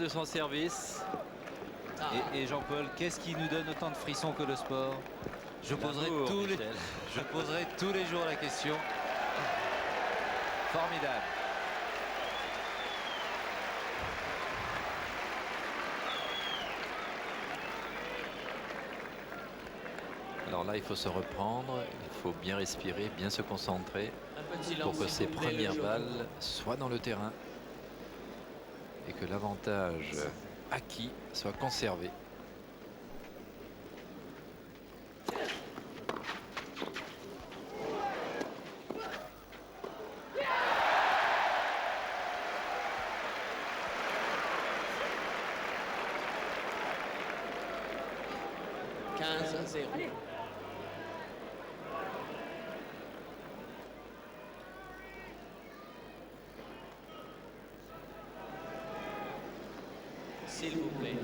De son service. Et Jean-Paul, qu'est-ce qui nous donne autant de frissons que le sport? Je poserai tous les jours la question. Formidable. Alors là, il faut se reprendre, il faut bien respirer, bien se concentrer pour que ces premières balles soient dans le terrain et que l'avantage acquis soit conservé. S'il vous plaît.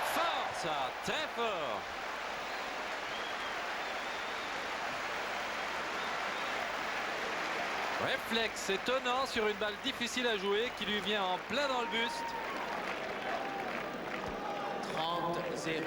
Fort ça, très fort. Réflexe étonnant sur une balle difficile à jouer qui lui vient en plein dans le buste. 30-0.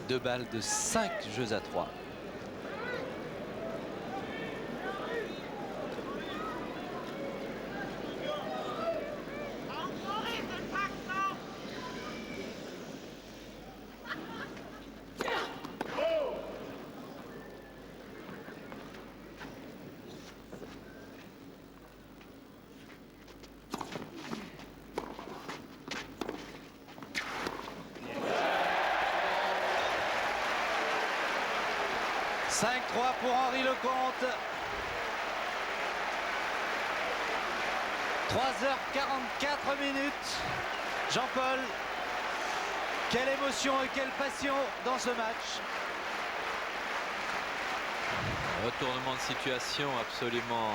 Deux balles de 5 jeux à 3. « 5-3 pour Henri Lecomte. 3h44 minutes. Jean-Paul, quelle émotion et quelle passion dans ce match. Retournement de situation absolument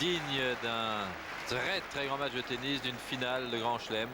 digne d'un très grand match de tennis, d'une finale de Grand Chelem.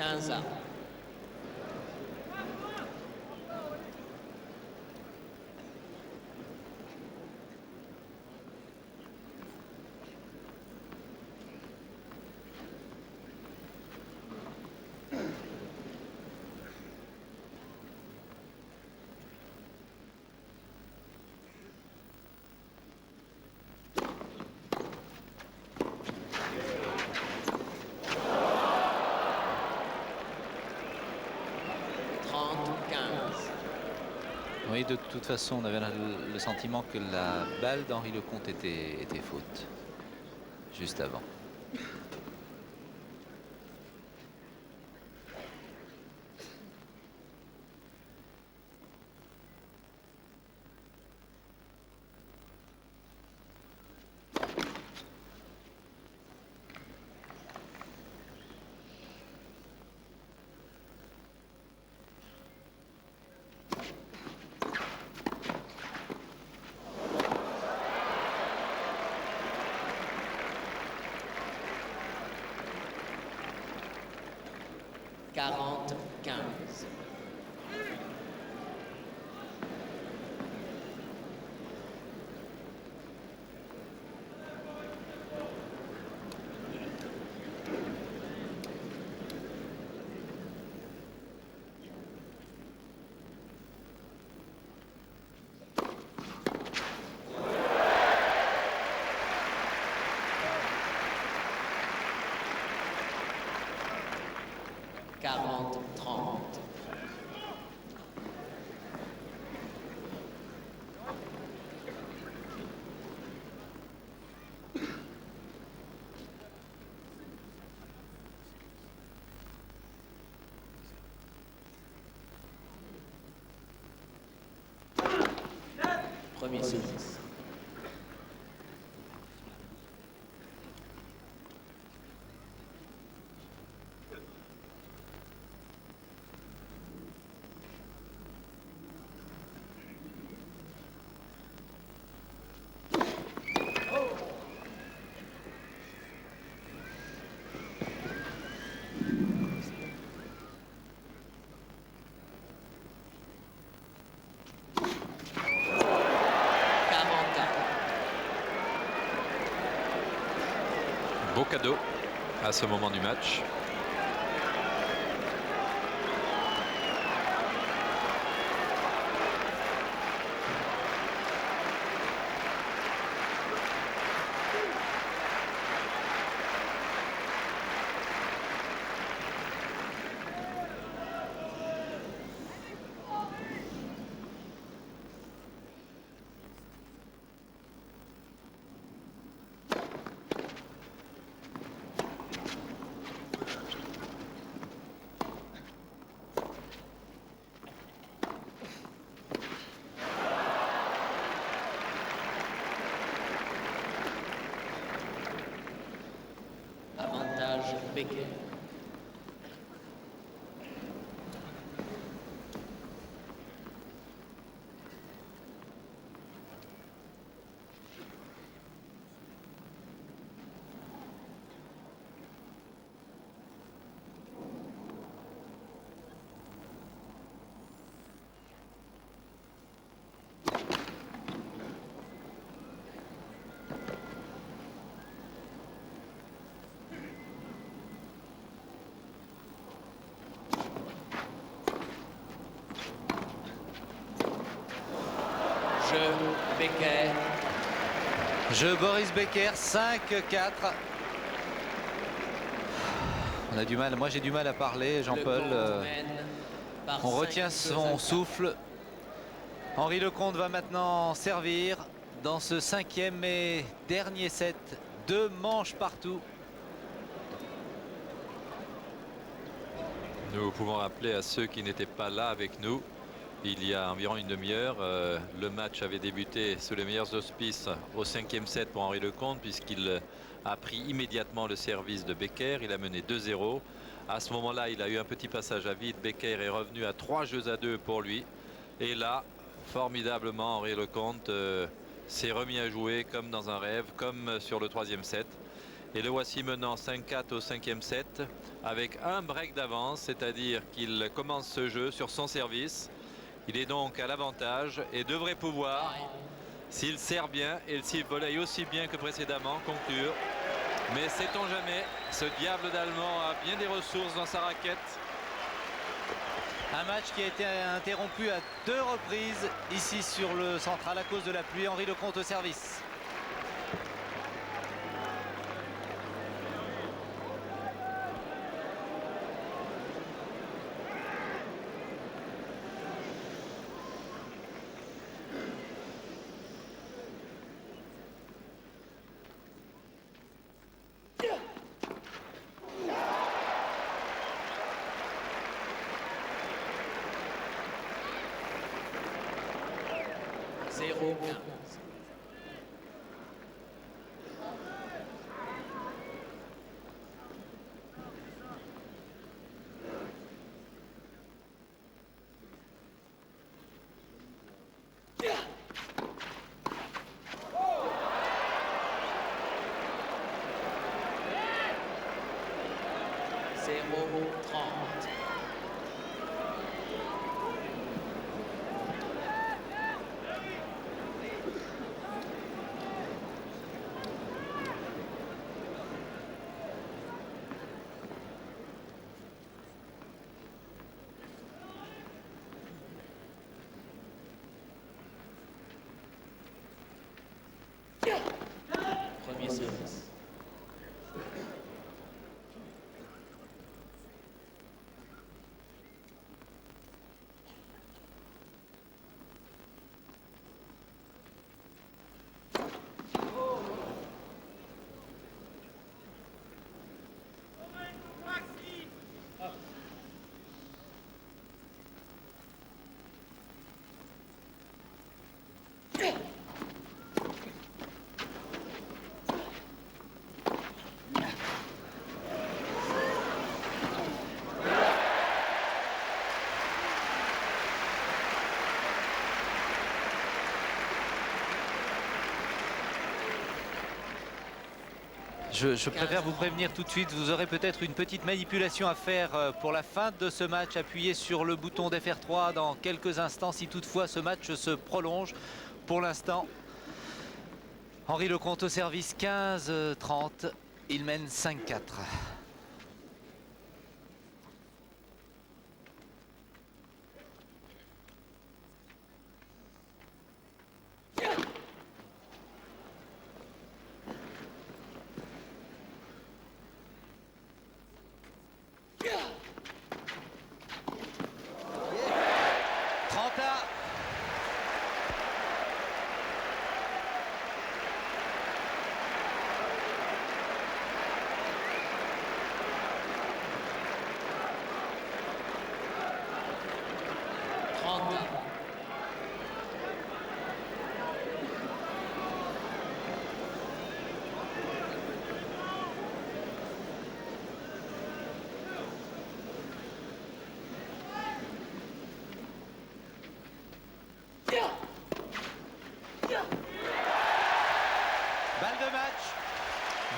15 à. Oui, de toute façon, on avait le sentiment que la balle d'Henri Lecomte était faute juste avant. Premier service. Beau cadeau à ce moment du match. Avantage Becker. Becker. Jeu Boris Becker, 5-4. On a du mal, moi j'ai du mal à parler, Jean-Paul. On retient son souffle. Henri Lecomte va maintenant servir dans ce 5e et dernier set. 2 manches partout. Nous pouvons rappeler à ceux qui n'étaient pas là avec nous, il y a environ une demi-heure, le match avait débuté sous les meilleurs auspices au 5e set pour Henri Lecomte, puisqu'il a pris immédiatement le service de Becker. Il a mené 2-0. À ce moment-là, il a eu un petit passage à vide. Becker est revenu à 3-2 pour lui. Et là, formidablement, Henri Lecomte s'est remis à jouer comme dans un rêve, comme sur le 3e set. Et le voici menant 5-4 au 5e set avec un break d'avance, c'est-à-dire qu'il commence ce jeu sur son service. Il est donc à l'avantage et devrait pouvoir, s'il sert bien et s'il volaille aussi bien que précédemment, conclure. Mais sait-on jamais, ce diable d'Allemand a bien des ressources dans sa raquette. Un match qui a été interrompu à 2 reprises ici sur le central à cause de la pluie. Henri Lecomte au service. Premier service. Je préfère vous prévenir tout de suite, vous aurez peut-être une petite manipulation à faire pour la fin de ce match. Appuyez sur le bouton d'FR3 dans quelques instants si toutefois ce match se prolonge. Pour l'instant, Henri Lecomte au service, 15-30, il mène 5-4.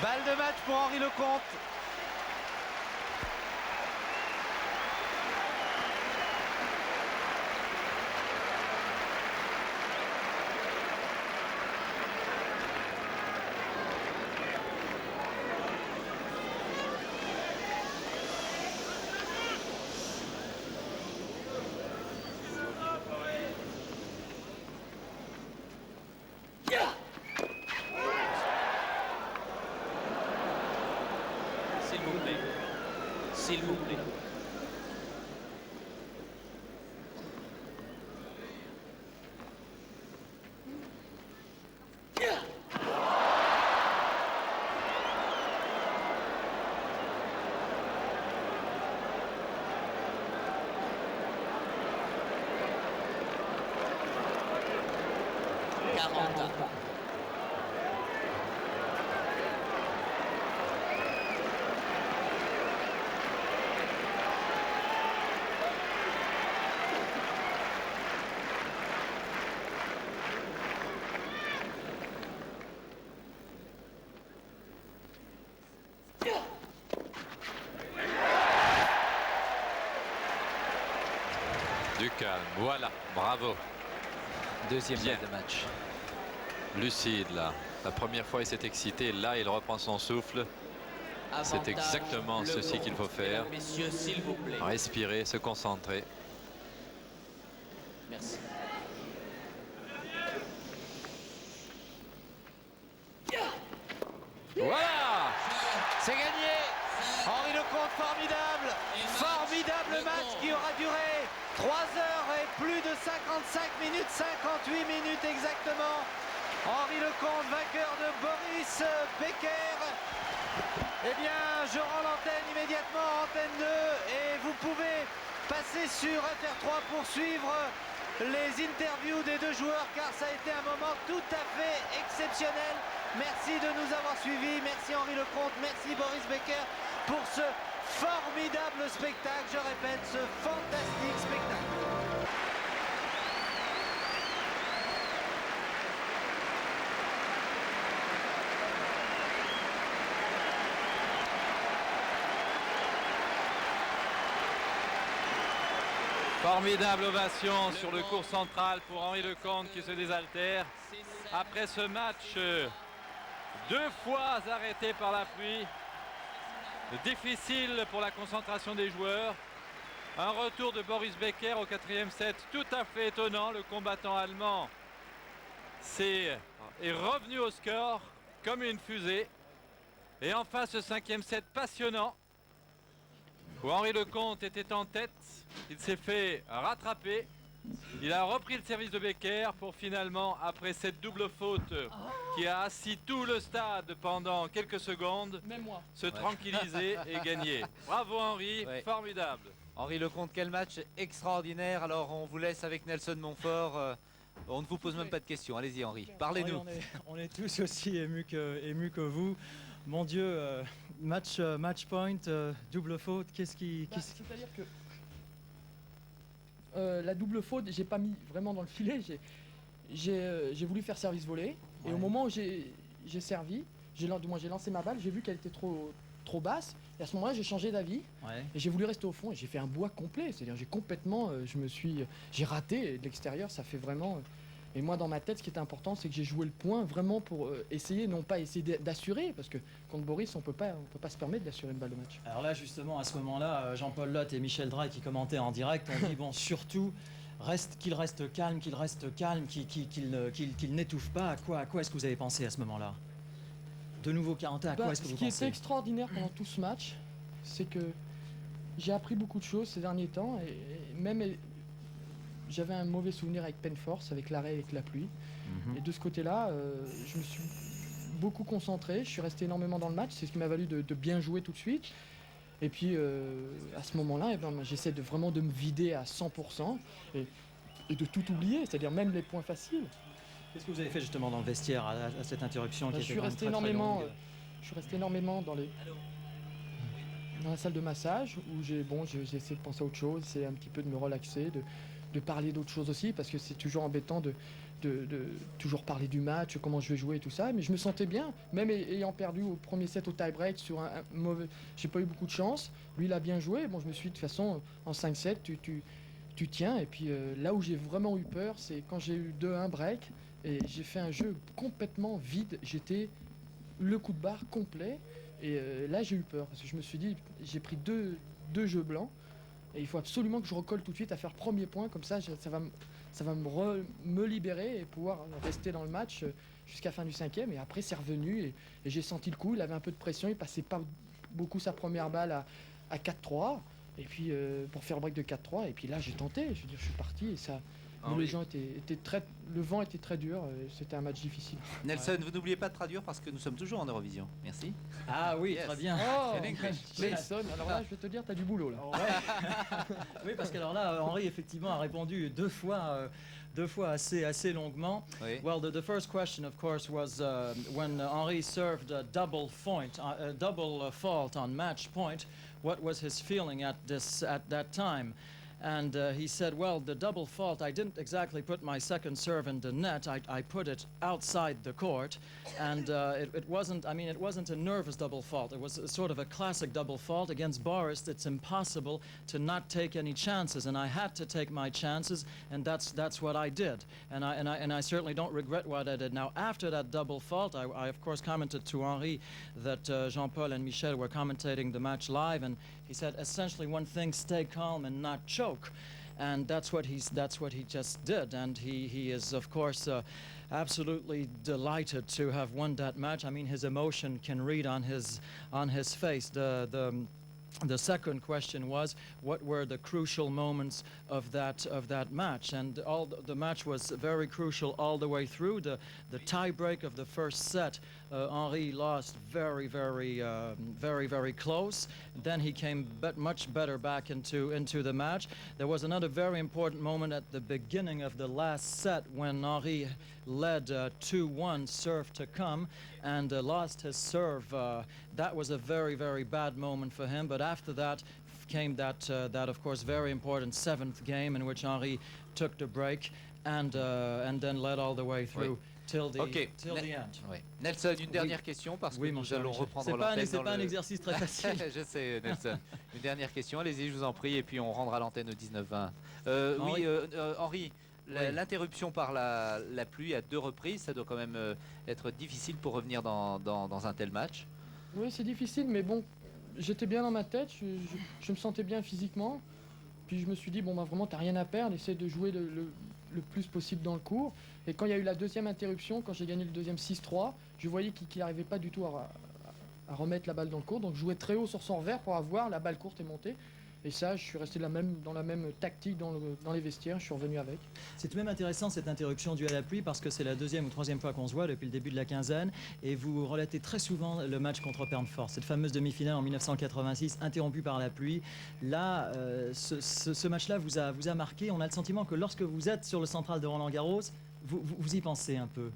Balle de match pour Henri Lecomte. S'il vous plaît. Du calme, voilà, bravo. Deuxième Bien. balle de match. Lucide là. La première fois il s'est excité, là il reprend son souffle. C'est Avantage, exactement le ceci qu'il faut compte. faire. Mesdames, messieurs, s'il vous plaît. Respirer, se concentrer. Merci. Voilà! C'est gagné. Henri Lecomte, formidable. Formidable match qui aura duré 3 heures et plus de 55 minutes, 58 minutes exactement. Henri Lecomte, vainqueur de Boris Becker. Eh bien, je rends l'antenne immédiatement, antenne 2, et vous pouvez passer sur FR3 pour suivre les interviews des deux joueurs, car ça a été un moment tout à fait exceptionnel. Merci de nous avoir suivis, merci Henri Lecomte, merci Boris Becker pour ce formidable spectacle, je répète, ce fantastique spectacle. Formidable ovation sur le court central pour Henri Lecomte qui se désaltère. Après ce match, 2 fois arrêté par la pluie. Difficile pour la concentration des joueurs. Un retour de Boris Becker au 4e set tout à fait étonnant. Le combattant allemand est revenu au score comme une fusée. Et enfin ce 5e set passionnant où Henri Lecomte était en tête. Il s'est fait rattraper. Il a repris le service de Becker pour finalement, après cette double faute qui a assis tout le stade pendant quelques secondes, se tranquilliser et gagner. Bravo Henri, Ouais. formidable. Henri Lecomte, quel match extraordinaire. Alors on vous laisse avec Nelson Montfort. On ne vous pose même pas de questions. Allez-y Henri, parlez-nous. Oui, on est tous aussi émus que vous. Mon Dieu, match point, double faute, C'est-à-dire que la double faute, j'ai pas mis vraiment dans le filet. J'ai voulu faire service volé. Et au moment où j'ai servi, j'ai lancé ma balle, j'ai vu qu'elle était trop basse. Et à ce moment-là, j'ai changé d'avis. Ouais. Et j'ai voulu rester au fond. Et j'ai fait un bois complet. C'est-à-dire, j'ai complètement, j'ai raté. Et de l'extérieur, ça fait vraiment. Et moi, dans ma tête, ce qui était important, c'est que j'ai joué le point vraiment pour essayer, non pas essayer d'assurer, parce que contre Boris, on peut pas se permettre d'assurer une balle de match. Alors là, justement, à ce moment-là, Jean-Paul Lotte et Michel Drey qui commentaient en direct ont dit bon, surtout, qu'il reste calme, qu'il n'étouffe pas. À quoi est-ce que vous avez pensé à ce moment-là? De nouveau 40 à quoi est-ce que Ce vous qui pensez? était extraordinaire pendant tout ce match, c'est que j'ai appris beaucoup de choses ces derniers temps, et même j'avais un mauvais souvenir avec Penforce, avec l'arrêt, avec la pluie. Et de ce côté-là, je me suis beaucoup concentré, je suis resté énormément dans le match, c'est ce qui m'a valu de bien jouer tout de suite. Et puis à ce moment-là, eh ben, j'essaie vraiment de me vider à 100% et de tout oublier, c'est-à-dire même les points faciles. Qu'est-ce que vous avez fait justement dans le vestiaire à cette interruption qui Je était suis quand même resté très, très énormément, longue? je suis resté énormément dans la salle de massage où j'ai essayé de penser à autre chose, c'est un petit peu de me relaxer, de parler d'autres choses aussi, parce que c'est toujours embêtant de toujours parler du match, comment je vais jouer et tout ça, mais je me sentais bien, même ayant perdu au premier set au tie-break sur un mauvais... J'ai pas eu beaucoup de chance, lui il a bien joué, bon je me suis dit de toute façon en 5-7 tu tiens, et puis là où j'ai vraiment eu peur, c'est quand j'ai eu 2-1 break, et j'ai fait un jeu complètement vide, j'étais le coup de barre complet, et là j'ai eu peur, parce que je me suis dit, j'ai pris deux jeux blancs, et il faut absolument que je recolle tout de suite à faire premier point, comme ça ça va me libérer et pouvoir rester dans le match jusqu'à la fin du 5e. Et après c'est revenu et j'ai senti le coup, il avait un peu de pression, il passait pas beaucoup sa première balle à 4-3. Et puis pour faire le break de 4-3, et puis là j'ai tenté, je veux dire, je suis parti et ça... Mais les gens étaient très... Le vent était très dur, c'était un match difficile. Nelson, vous n'oubliez pas de traduire parce que nous sommes toujours en Eurovision. Merci. Ah oui, Yes. très bien. Oh, In English. Jason, alors là je vais te dire, t'as du boulot là. Oui, parce qu'alors là, Henri effectivement a répondu deux fois assez longuement. Oui. Well, the first question, of course, was when Henri served a double fault on match point. What was his feeling at that time? And he said, well, the double fault, I didn't exactly put my second serve in the net. I put it outside the court. And it wasn't, I mean, it wasn't a nervous double fault. It was a sort of a classic double fault. Against Boris, it's impossible to not take any chances. And I had to take my chances, and that's what I did. And I certainly don't regret what I did. Now, after that double fault, I of course commented to Henri that Jean-Paul and Michel were commentating the match live, and he said essentially one thing: stay calm and not choke. And that's what he just did. And he is of course absolutely delighted to have won that match. I mean, his emotion can read on his face. The second question was, what were the crucial moments of that match? And the match was very crucial all the way through. The tie-break of the first set, Henri lost very close. Then he came much better back into the match. There was another very important moment at the beginning of the last set when Henri led 2-1, serve to come, and lost his serve. That was a very bad moment for him. But after that came that of course very important seventh game in which Henri took the break and then led all the way through. Till the end. Oui. Nelson, une dernière question parce que nous allons reprendre l'antenne. C'est pas un exercice très facile. Je sais, Nelson. Une dernière question, allez-y, je vous en prie, et puis on rendra l'antenne au 19-20. Henri, l'interruption par la pluie à 2 reprises, ça doit quand même être difficile pour revenir dans un tel match. Oui, c'est difficile, mais bon, j'étais bien dans ma tête, je me sentais bien physiquement. Puis je me suis dit, bon, bah, vraiment, t'as rien à perdre, essaie de jouer le plus possible dans le court. Et quand il y a eu la deuxième interruption, quand j'ai gagné le deuxième 6-3, je voyais qu'il n'arrivait pas du tout à remettre la balle dans le court. Donc je jouais très haut sur son revers pour avoir la balle courte et montée. Et ça, je suis resté dans la même tactique dans les vestiaires, je suis revenu avec. C'est tout de même intéressant cette interruption due à la pluie parce que c'est la deuxième ou troisième fois qu'on se voit depuis le début de la quinzaine et vous relatez très souvent le match contre Pernfort, cette fameuse demi-finale en 1986 interrompue par la pluie. Là, ce match-là vous a marqué. On a le sentiment que lorsque vous êtes sur le central de Roland-Garros, vous y pensez un peu.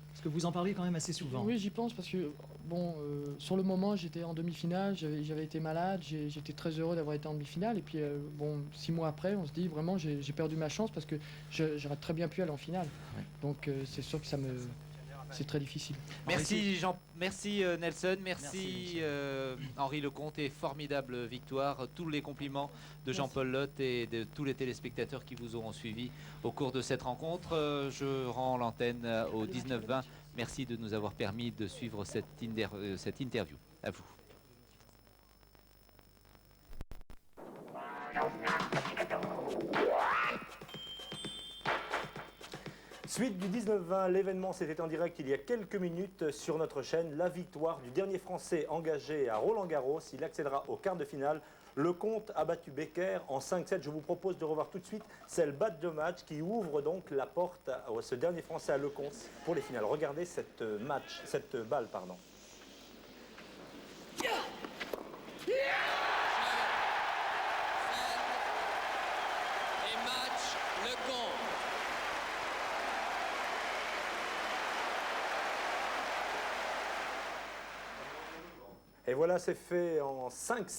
Parce que vous en parlez quand même assez souvent. Oui, j'y pense parce que, bon, sur le moment, j'étais en demi-finale, j'avais été malade, j'étais très heureux d'avoir été en demi-finale. Et puis, bon, 6 mois après, on se dit vraiment, j'ai perdu ma chance parce que j'aurais très bien pu aller en finale. Ouais. Donc, c'est sûr que c'est très difficile. Merci Jean, merci Nelson, merci Henri Lecomte et formidable victoire. Tous les compliments de Jean-Paul Lotte et de tous les téléspectateurs qui vous auront suivi au cours de cette rencontre. Je rends l'antenne au 19-20. Merci de nous avoir permis de suivre cette interview. À vous. Suite du 19-20, l'événement s'était en direct il y a quelques minutes sur notre chaîne. La victoire du dernier Français engagé à Roland-Garros. Il accédera au quart de finale. Lecomte a battu Becker en 5-7. Je vous propose de revoir tout de suite celle batte de match qui ouvre donc la porte à ce dernier Français à Lecomte pour les finales. Regardez cette balle, pardon. Et voilà, c'est fait en 5-7.